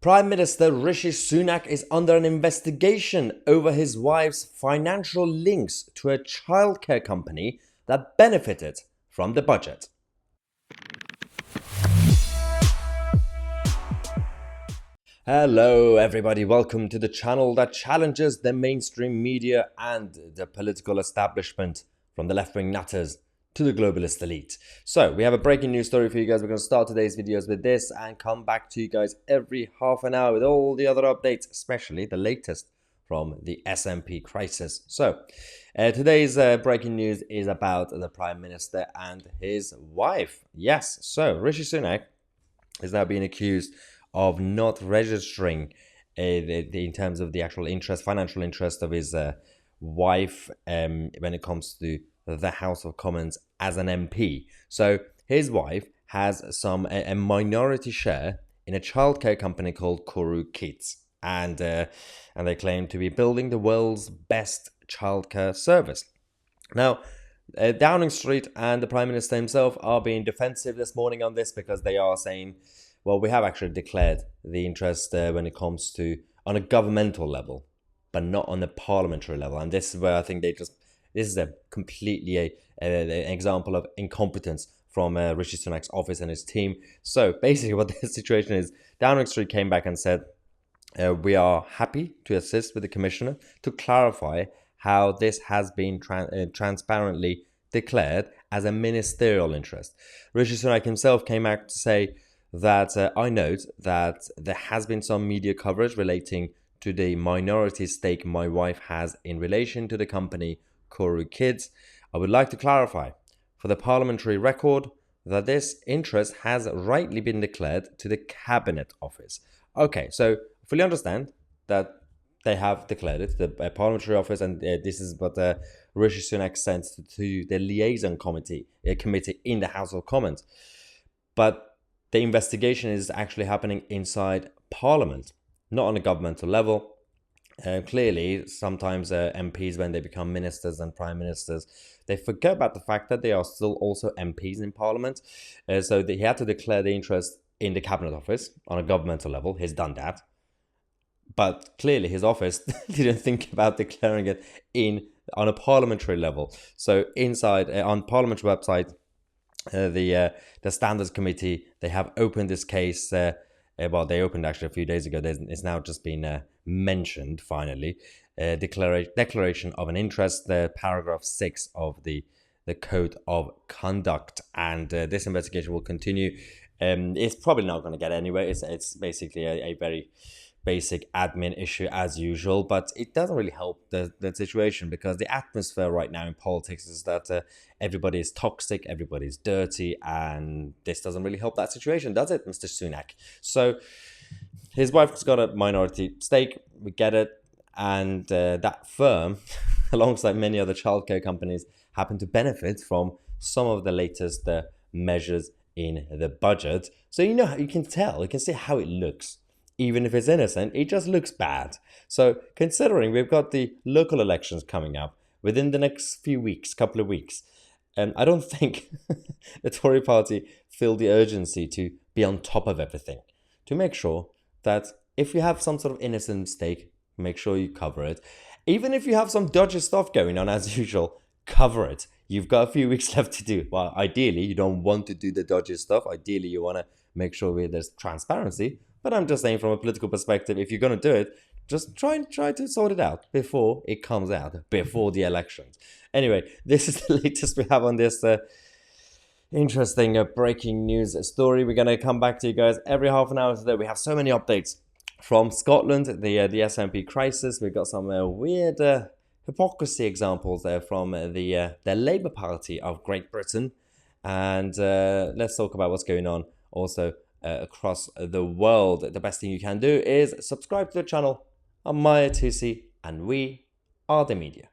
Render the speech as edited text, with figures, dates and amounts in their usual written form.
Prime Minister Rishi Sunak is under an investigation over his wife's financial links to a childcare company that benefited from the budget. Hello everybody, welcome to the channel that challenges the mainstream media and the political establishment, from the left-wing nutters to the globalist elite. So we have a breaking news story for you guys. We're going to start today's videos with this and come back to you guys every half an hour with all the other updates, especially the latest from the SMP crisis. So today's breaking news is about the Prime Minister and his wife. Yes, so Rishi Sunak is now being accused of not registering in terms of the actual interest, financial interest of his wife when it comes to the House of Commons as an MP. So his wife has a minority share in a childcare company called Koru Kids, and they claim to be building the world's best childcare service. Now, Downing Street and the Prime Minister himself are being defensive this morning on this, because they are saying, well, we have actually declared the interest when it comes to on a governmental level, but not on the parliamentary level. And this is where I think this is a completely an example of incompetence from Rishi Sunak's office and his team. So basically what the situation is, Downing Street came back and said, we are happy to assist with the Commissioner to clarify how this has been transparently declared as a ministerial interest. Rishi Sunak himself came out to say that I note that there has been some media coverage relating to the minority stake my wife has in relation to the company Koru Kids. I would like to clarify for the parliamentary record that this interest has rightly been declared to the Cabinet Office. Okay, so fully understand that they have declared it, the parliamentary office, and this is what Rishi Sunak sent to the liaison committee in the House of Commons. But the investigation is actually happening inside Parliament, not on a governmental level. Clearly, sometimes MPs, when they become ministers and prime ministers, they forget about the fact that they are still also MPs in Parliament. So he had to declare the interest in the Cabinet Office on a governmental level. He's done that. But clearly his office didn't think about declaring it on a parliamentary level. So inside, on Parliament's website, the Standards Committee, they have opened this case. Well, they opened actually a few days ago. It's now just been mentioned, finally. Declaration of an interest, paragraph 6 of the Code of Conduct. And this investigation will continue. It's probably not going to get anywhere. It's basically a very basic admin issue as usual, but it doesn't really help the situation, because the atmosphere right now in politics is that everybody is toxic, everybody's dirty, and this doesn't really help that situation, does it, Mr. Sunak? So his wife's got a minority stake, we get it, and that firm, alongside many other childcare companies, happen to benefit from some of the latest measures in the budget. So you can see how it looks. Even if it's innocent, it just looks bad. So considering we've got the local elections coming up within the next couple of weeks, and I don't think the Tory party feel the urgency to be on top of everything, to make sure that if you have some sort of innocent stake, make sure you cover it. Even if you have some dodgy stuff going on, as usual, cover it. You've got a few weeks left to do. Well, ideally, you don't want to do the dodgy stuff. Ideally, you want to make sure there's transparency. But I'm just saying, from a political perspective, if you're going to do it, just try to sort it out before it comes out, before the elections. Anyway, this is the latest we have on this interesting breaking news story. We're going to come back to you guys every half an hour today. We have so many updates from Scotland, the SMP crisis. We've got some weird hypocrisy examples there from the Labour Party of Great Britain. And let's talk about what's going on also across the world. The best thing you can do is subscribe to the channel. I'm Mahyar, Tousi, and we are the media.